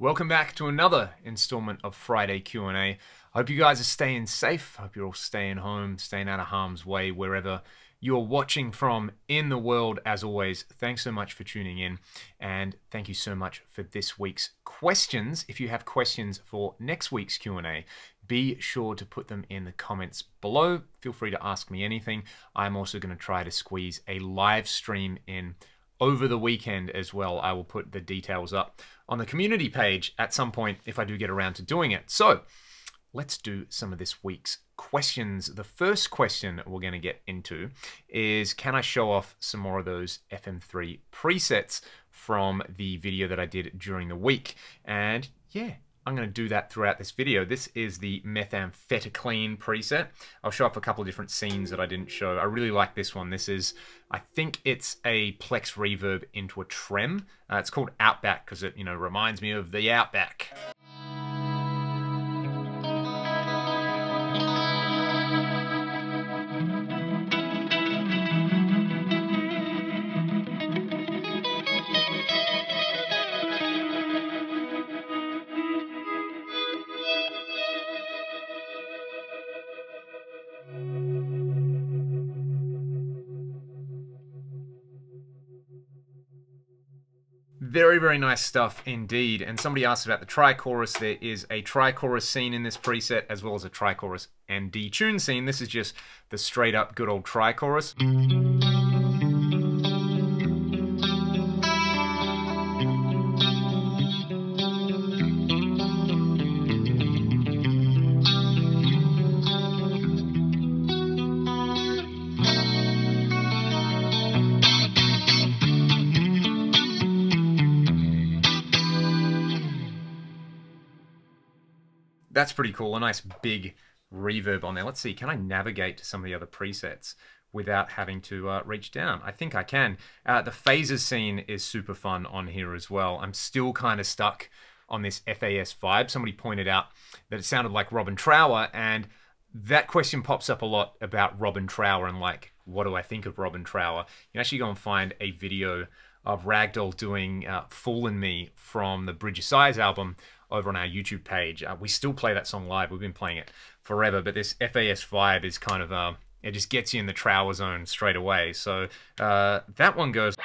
Welcome back to another installment of Friday Q&A. I hope you guys are staying safe. I hope you're all staying home, staying out of harm's way, wherever you're watching from in the world. As always, thanks so much for tuning in, and thank you so much for this week's questions. If you have questions for next week's Q&A, be sure to put them in the comments below. Feel free to ask me anything. I'm also going to try to squeeze a live stream in over the weekend as well. I will put the details up on the community page at some point if I do get around to doing it. So let's do some of this week's questions. The first question we're going to get into is, can I show off some more of those FM3 presets from the video that I did during the week? And yeah, I'm going to do that throughout this video. This is the methamphetamine preset. I'll show off a couple of different scenes that I didn't show. I really like this one. This is, I think it's a Plex reverb into a trem. It's called Outback because it, reminds me of the Outback. Very, very nice stuff indeed. And somebody asked about the tri-chorus. There is a tri-chorus scene in this preset, as well as a tri-chorus and detune scene. This is just the straight up good old tri-chorus. That's pretty cool, a nice big reverb on there. Let's see, can I navigate to some of the other presets without having to reach down? I think I can. The phases scene is super fun on here as well. I'm still kind of stuck on this FAS vibe. Somebody pointed out that it sounded like Robin Trower, and that question pops up a lot about Robin Trower and like, what do I think of Robin Trower? You can actually go and find a video of Ragdoll doing Foolin' Me from the Bridge of Sighs album over on our YouTube page. We still play that song live. We've been playing it forever, but this FAS vibe is kind of, it just gets you in the Trower zone straight away. So that one goes...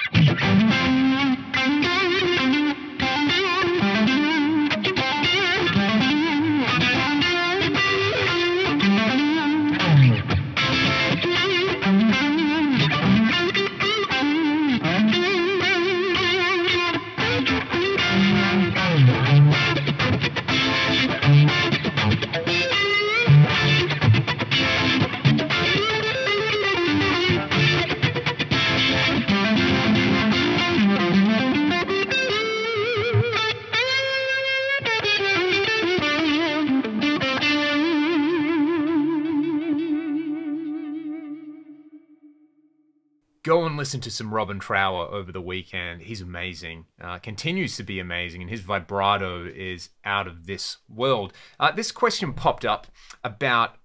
Go and listen to some Robin Trower over the weekend. He's amazing, continues to be amazing, and his vibrato is out of this world. This question popped up about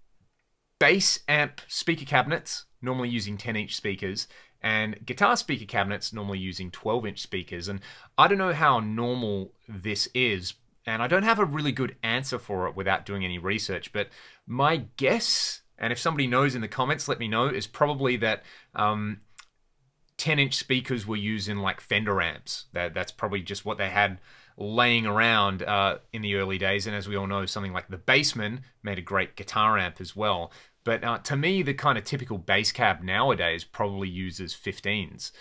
bass amp speaker cabinets, normally using 10-inch speakers, and guitar speaker cabinets, normally using 12-inch speakers. And I don't know how normal this is, and I don't have a really good answer for it without doing any research, but my guess, and if somebody knows in the comments, let me know, is probably that 10-inch speakers were used in like Fender amps. That's probably just what they had laying around in the early days. And as we all know, something like the Bassman made a great guitar amp as well. But to me, the kind of typical bass cab nowadays probably uses 15s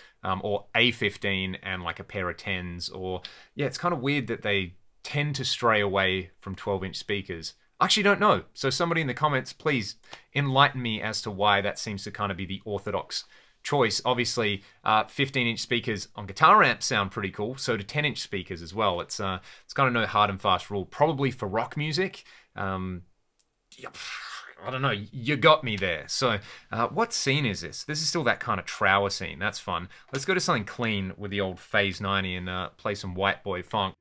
or a 15 and like a pair of 10s. Or yeah, it's kind of weird that they tend to stray away from 12-inch speakers. I actually don't know. So somebody in the comments, please enlighten me as to why that seems to kind of be the orthodox choice. Obviously, 15-inch speakers on guitar amps sound pretty cool, so do 10-inch speakers as well. It's kind of no hard and fast rule. Probably for rock music, I don't know, you got me there. So what scene is this? This is still that kind of Trower scene. That's fun. Let's go to something clean with the old Phase 90 and play some white boy funk.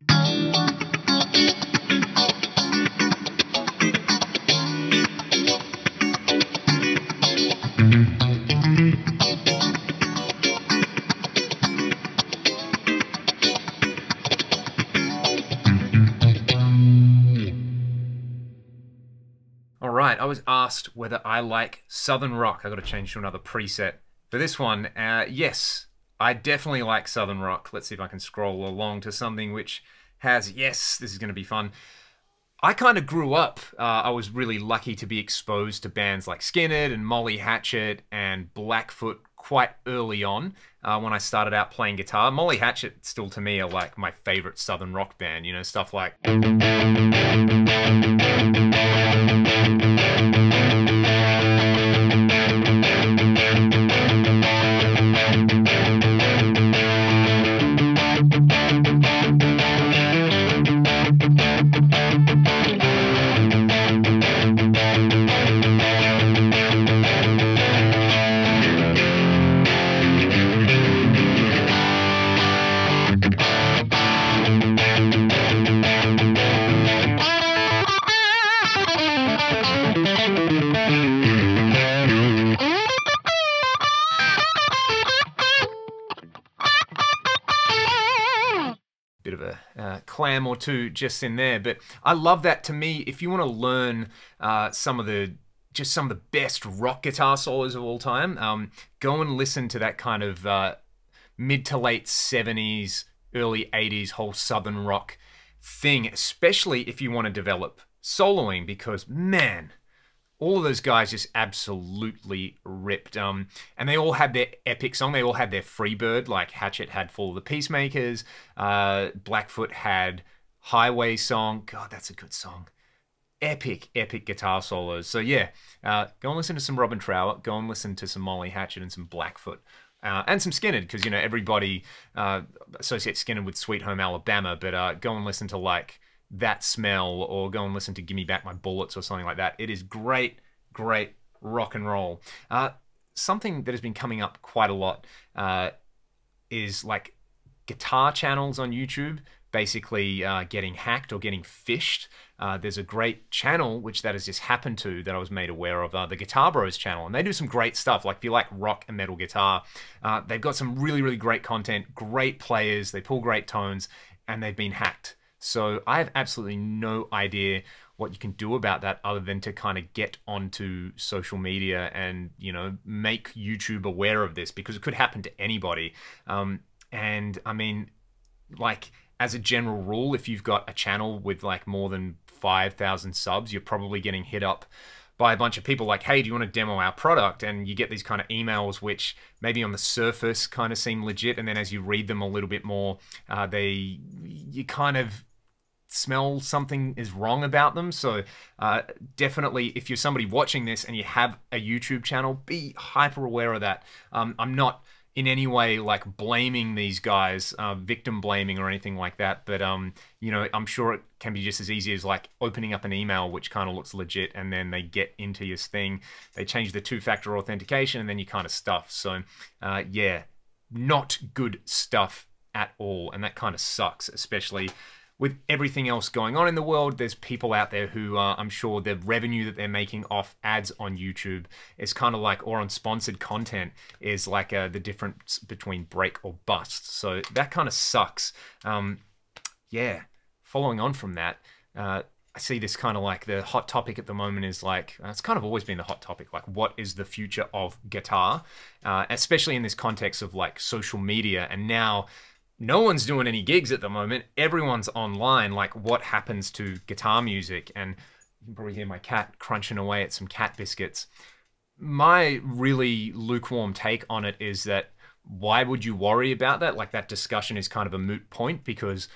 night I was asked whether I like Southern rock. I got to change to another preset for this one. Yes, I definitely like Southern rock. Let's see if I can scroll along to something which has, yes, this is going to be fun. I kind of grew up, I was really lucky to be exposed to bands like Skinner and Molly Hatchet and Blackfoot quite early on when I started out playing guitar. Molly Hatchet still to me are like my favorite Southern rock band, you know, stuff like... Bit of a clam or two just in there, but I love that. To me, if you want to learn some of the best rock guitar solos of all time, go and listen to that kind of mid to late 70s, early 80s whole Southern rock thing, especially if you want to develop soloing, because man, all of those guys just absolutely ripped. And they all had their epic song. They all had their Freebird, like Hatchet had Fall of the Peacemakers. Blackfoot had Highway Song. God, that's a good song. Epic, epic guitar solos. So yeah, go and listen to some Robin Trower. Go and listen to some Molly Hatchet and some Blackfoot. And some Skinner, because, you know, everybody associates Skinner with Sweet Home Alabama, but go and listen to, like, That Smell, or go and listen to Gimme Back My Bullets or something like that. It is great, great rock and roll. Something that has been coming up quite a lot is like guitar channels on YouTube basically getting hacked or getting phished. There's a great channel which that has just happened to that I was made aware of, the Guitar Bros channel, and they do some great stuff. Like if you like rock and metal guitar, they've got some really, really great content, great players, they pull great tones, and they've been hacked. So I have absolutely no idea what you can do about that other than to kind of get onto social media and, you know, make YouTube aware of this, because it could happen to anybody. And I mean, like, as a general rule, if you've got a channel with like more than 5,000 subs, you're probably getting hit up by a bunch of people like, hey, do you want to demo our product? And you get these kind of emails which maybe on the surface kind of seem legit, and then as you read them a little bit more, you kind of smell something is wrong about them. So definitely, if you're somebody watching this and you have a YouTube channel, be hyper aware of that. I'm not in any way like blaming these guys, victim blaming or anything like that, but you know, I'm sure it can be just as easy as like opening up an email which kind of looks legit, and then they get into your thing, they change the two-factor authentication, and then you kind of stuff. So yeah, not good stuff at all, and that kind of sucks, especially with everything else going on in the world. There's people out there who I'm sure the revenue that they're making off ads on YouTube is kind of like, or on sponsored content, is like the difference between break or bust. So that kind of sucks. Yeah, following on from that, I see this kind of like the hot topic at the moment is like, it's kind of always been the hot topic, like what is the future of guitar, especially in this context of like social media. And now no one's doing any gigs at the moment. Everyone's online. Like, what happens to guitar music? And you can probably hear my cat crunching away at some cat biscuits. My really lukewarm take on it is that, why would you worry about that? Like, that discussion is kind of a moot point, because,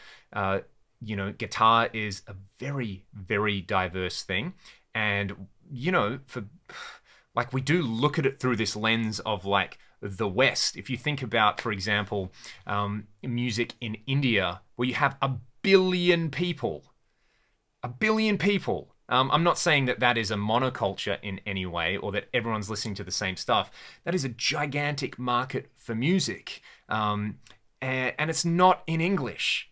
you know, guitar is a very, very diverse thing. And, you know, like, we do look at it through this lens of like the West. If you think about, for example, music in India, where you have a billion people. I'm not saying that that is a monoculture in any way, or that everyone's listening to the same stuff. That is a gigantic market for music, and it's not in English.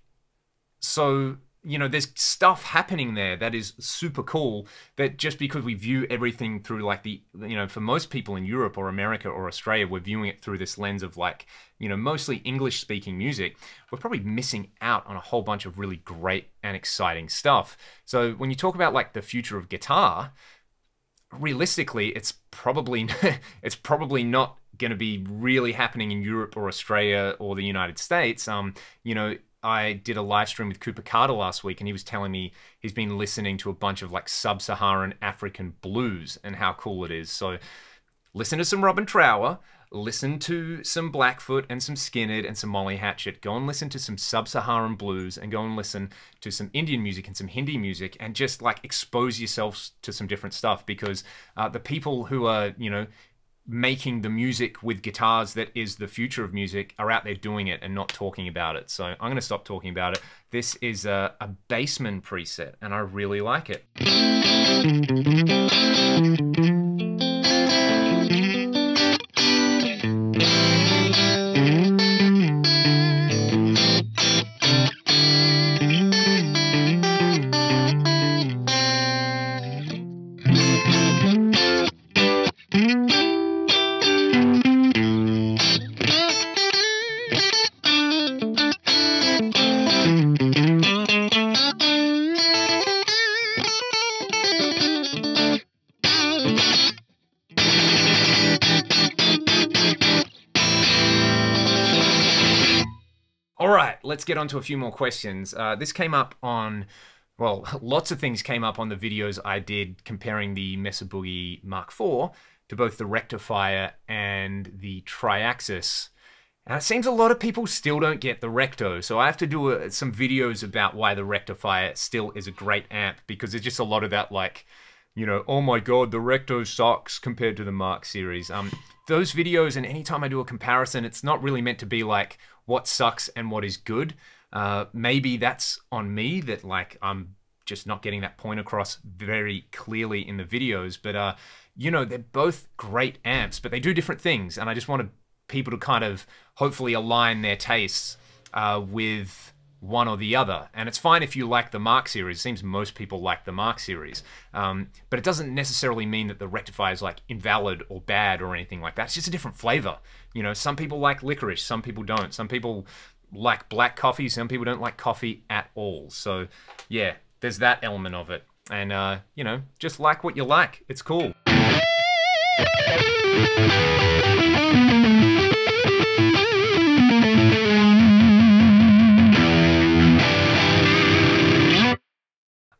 So, you know, there's stuff happening there that is super cool, that just because we view everything through like the, you know, for most people in Europe or America or Australia, we're viewing it through this lens of like, you know, mostly English speaking music, we're probably missing out on a whole bunch of really great and exciting stuff. So when you talk about like the future of guitar, realistically, it's probably it's probably not going to be really happening in Europe or Australia or the United States. You know, I did a live stream with Cooper Carter last week, and he was telling me he's been listening to a bunch of like sub-Saharan African blues and how cool it is. So listen to some Robin Trower, listen to some Blackfoot and some Skinhead and some Molly Hatchet. Go and listen to some sub-Saharan blues, and go and listen to some Indian music and some Hindi music, and just like expose yourselves to some different stuff, because the people who are, you know, making the music with guitars that is the future of music are out there doing it and not talking about it. So I'm going to stop talking about it. This is a Bassman preset, and I really like it. All right, let's get on to a few more questions. This came up on, well, lots of things came up on the videos I did comparing the Mesa Boogie Mark IV to both the rectifier and the Triaxis. And it seems a lot of people still don't get the Recto, so I have to do some videos about why the rectifier still is a great amp, because there's just a lot of that, like, you know, oh my god, the Recto sucks compared to the Mark series. Those videos, and anytime I do a comparison, it's not really meant to be like what sucks and what is good. Maybe that's on me, that like I'm just not getting that point across very clearly in the videos. But you know, they're both great amps, but they do different things, and I just wanted people to kind of hopefully align their tastes with one or the other. And it's fine if you like the Mark series. It seems most people like the Mark series. But it doesn't necessarily mean that the rectifier is like invalid or bad or anything like that. It's just a different flavor. You know, some people like licorice, some people don't. Some people like black coffee, some people don't like coffee at all. So yeah, there's that element of it. And you know, just like what you like. It's cool.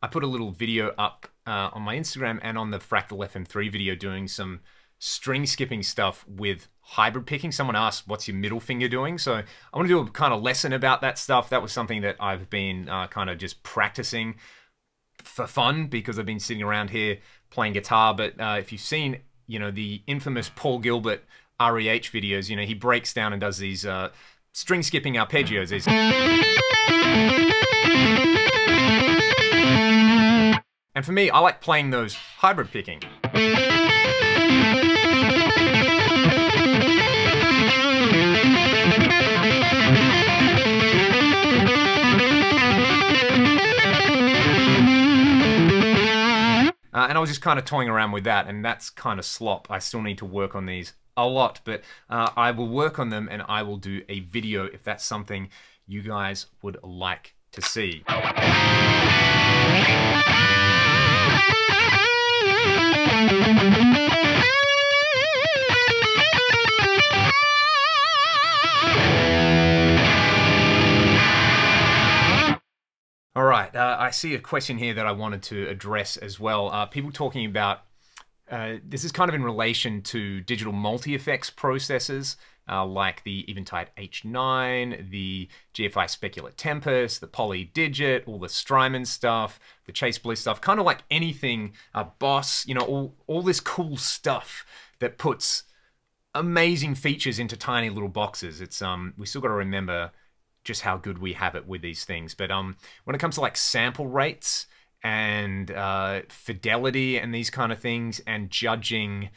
I put a little video up on my Instagram and on the Fractal FM3 video doing some string skipping stuff with hybrid picking. Someone asked, what's your middle finger doing? So I want to do a kind of lesson about that stuff. That was something that I've been kind of just practicing for fun, because I've been sitting around here playing guitar. But if you've seen, you know, the infamous Paul Gilbert REH videos, you know, he breaks down and does these string skipping arpeggios. And for me, I like playing those hybrid picking. And I was just kind of toying around with that, and that's kind of slop. I still need to work on these a lot, but I will work on them, and I will do a video if that's something you guys would like to see. All right, I see a question here that I wanted to address as well. People talking about, this is kind of in relation to digital multi-effects processors, like the Eventide H9, the GFI Specular Tempest, the Poly Digit, all the Strymon stuff, the Chase Bliss stuff, kind of like anything, Boss, you know, all this cool stuff that puts amazing features into tiny little boxes. It's we still got to remember just how good we have it with these things. But when it comes to like sample rates and fidelity and these kind of things, and judging,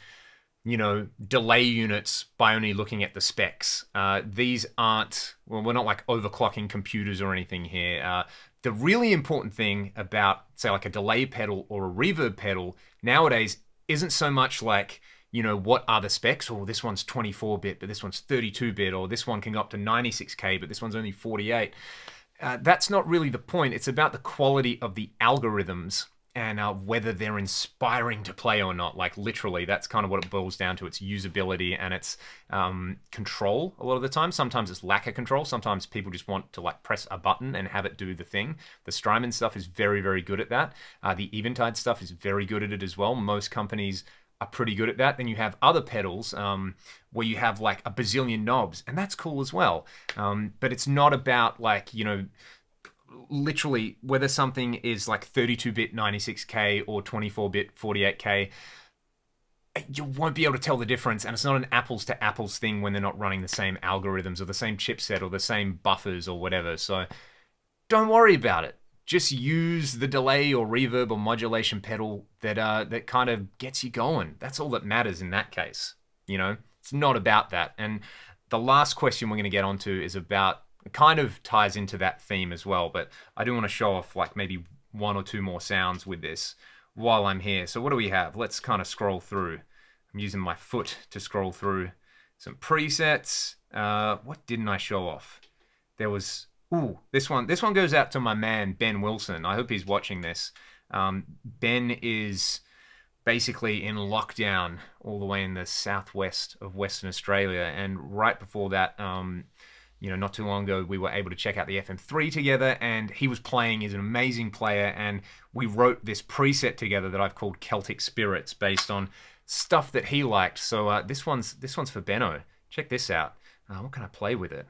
you know, delay units by only looking at the specs, these aren't, well, we're not like overclocking computers or anything here. The really important thing about, say, like a delay pedal or a reverb pedal nowadays isn't so much like, you know, what are the specs? Or this one's 24-bit, but this one's 32-bit, or this one can go up to 96K, but this one's only 48. That's not really the point. It's about the quality of the algorithms whether they're inspiring to play or not. Like literally, that's kind of what it boils down to. It's usability and it's control a lot of the time. Sometimes it's lack of control. Sometimes people just want to like press a button and have it do the thing. The Strymon stuff is very, very good at that. The Eventide stuff is very good at it as well. Most companies are pretty good at that. Then you have other pedals where you have like a bazillion knobs, and that's cool as well. But it's not about like, you know, literally whether something is like 32-bit 96K or 24-bit 48K, you won't be able to tell the difference, and it's not an apples to apples thing when they're not running the same algorithms or the same chipset or the same buffers or whatever. So don't worry about it. Just use the delay or reverb or modulation pedal that kind of gets you going. That's all that matters in that case. You know, it's not about that. And the last question we're going to get onto is about, it kind of ties into that theme as well, but I do want to show off like maybe one or two more sounds with this while I'm here. So what do we have? Let's kind of scroll through. I'm using my foot to scroll through some presets. What didn't I show off? There was, ooh, this one goes out to my man, Ben Wilson. I hope he's watching this. Ben is basically in lockdown all the way in the southwest of Western Australia. And right before that, you know, not too long ago, we were able to check out the FM3 together, and he was playing. He's an amazing player, and we wrote this preset together that I've called Celtic Spirits, based on stuff that he liked. So this one's for Benno. Check this out. What can I play with it?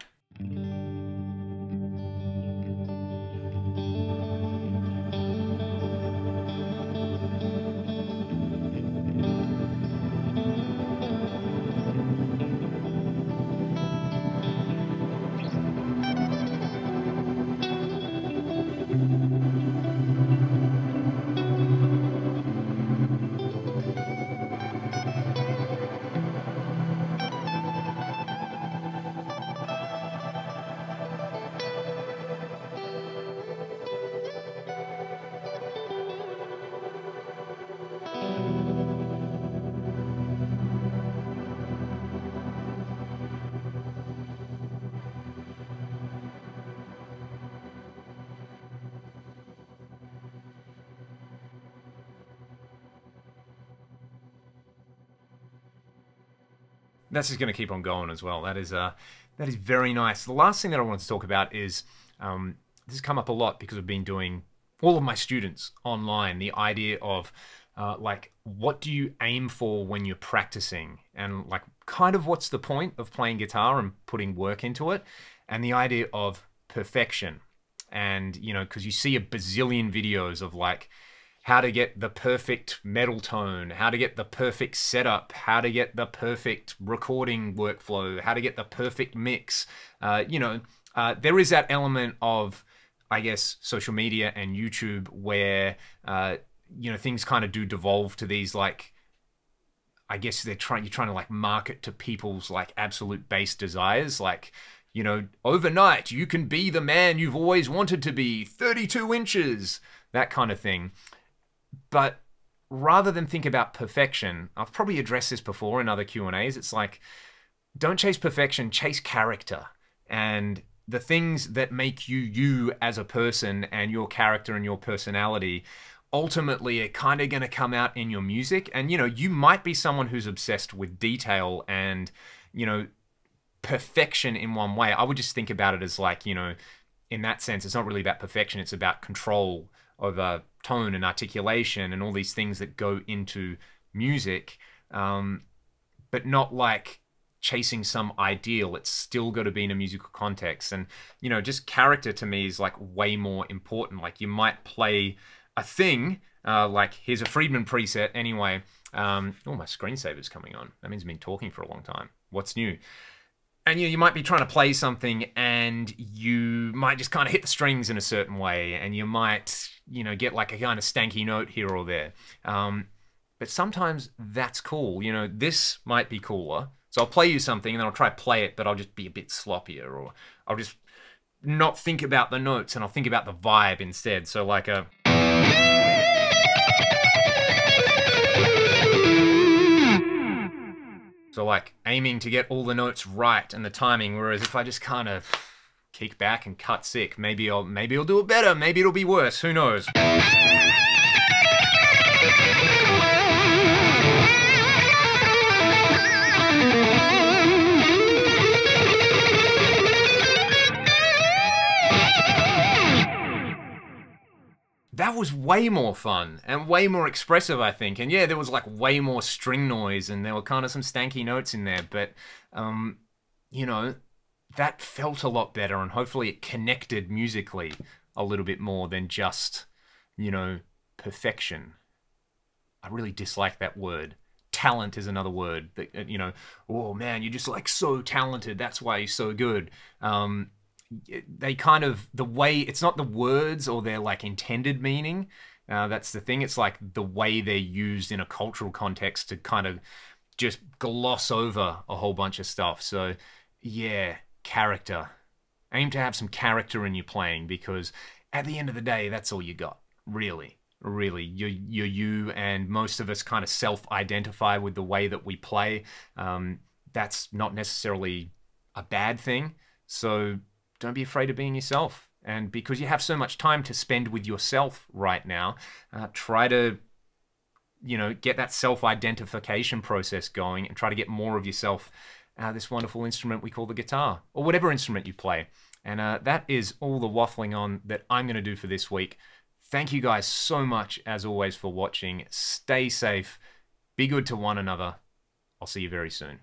That's just going to keep on going as well. That is very nice. The last thing that I wanted to talk about is, this has come up a lot because I've been doing all of my students online, the idea of like, what do you aim for when you're practicing? And like, kind of what's the point of playing guitar and putting work into it? And the idea of perfection. And, you know, because you see a bazillion videos of like, how to get the perfect metal tone, how to get the perfect setup, how to get the perfect recording workflow, how to get the perfect mix. You know, there is that element of, I guess, social media and YouTube where, you know, things kind of do devolve to these, like, I guess you're trying to like market to people's like absolute base desires. Like, you know, overnight you can be the man you've always wanted to be, 32 inches, that kind of thing. But rather than think about perfection, I've probably addressed this before in other Q&As, it's like, don't chase perfection, chase character. And the things that make you you as a person and your character and your personality, ultimately are kind of going to come out in your music. And, you know, you might be someone who's obsessed with detail and, you know, perfection in one way. I would just think about it as like, you know, in that sense, it's not really about perfection, it's about control over tone and articulation and all these things that go into music, but not like chasing some ideal. It's still got to be in a musical context. And, you know, just character to me is like way more important. Like, you might play a thing, like here's a Friedman preset anyway. Oh, my screensaver's coming on. That means I've been talking for a long time. What's new? And, you know, you might be trying to play something and you might just kind of hit the strings in a certain way, and you might, you know, get like a kind of stanky note here or there. But sometimes that's cool. You know, this might be cooler. So I'll play you something and then I'll try to play it, but I'll just be a bit sloppier, or I'll just not think about the notes and I'll think about the vibe instead. So like a... So like aiming to get all the notes right and the timing, whereas if I just kind of kick back and cut sick, maybe I'll do it better, maybe it'll be worse, who knows. That was way more fun and way more expressive, I think. And yeah, there was like way more string noise and there were kind of some stanky notes in there. But, you know, that felt a lot better and hopefully it connected musically a little bit more than just, you know, perfection. I really dislike that word. Talent is another word that, you know, oh man, you're just like so talented. That's why you're so good. They kind of, the way, it's not the words or their like intended meaning. That's the thing. It's like the way they're used in a cultural context to kind of just gloss over a whole bunch of stuff. So yeah, character. Aim to have some character in your playing, because at the end of the day, that's all you got. Really, you're you, and most of us kind of self-identify with the way that we play. That's not necessarily a bad thing. So don't be afraid of being yourself. And because you have so much time to spend with yourself right now, try to, you know, get that self-identification process going and try to get more of yourself out of this wonderful instrument we call the guitar, or whatever instrument you play. And that is all the waffling on that I'm going to do for this week. Thank you guys so much, as always, for watching. Stay safe. Be good to one another. I'll see you very soon.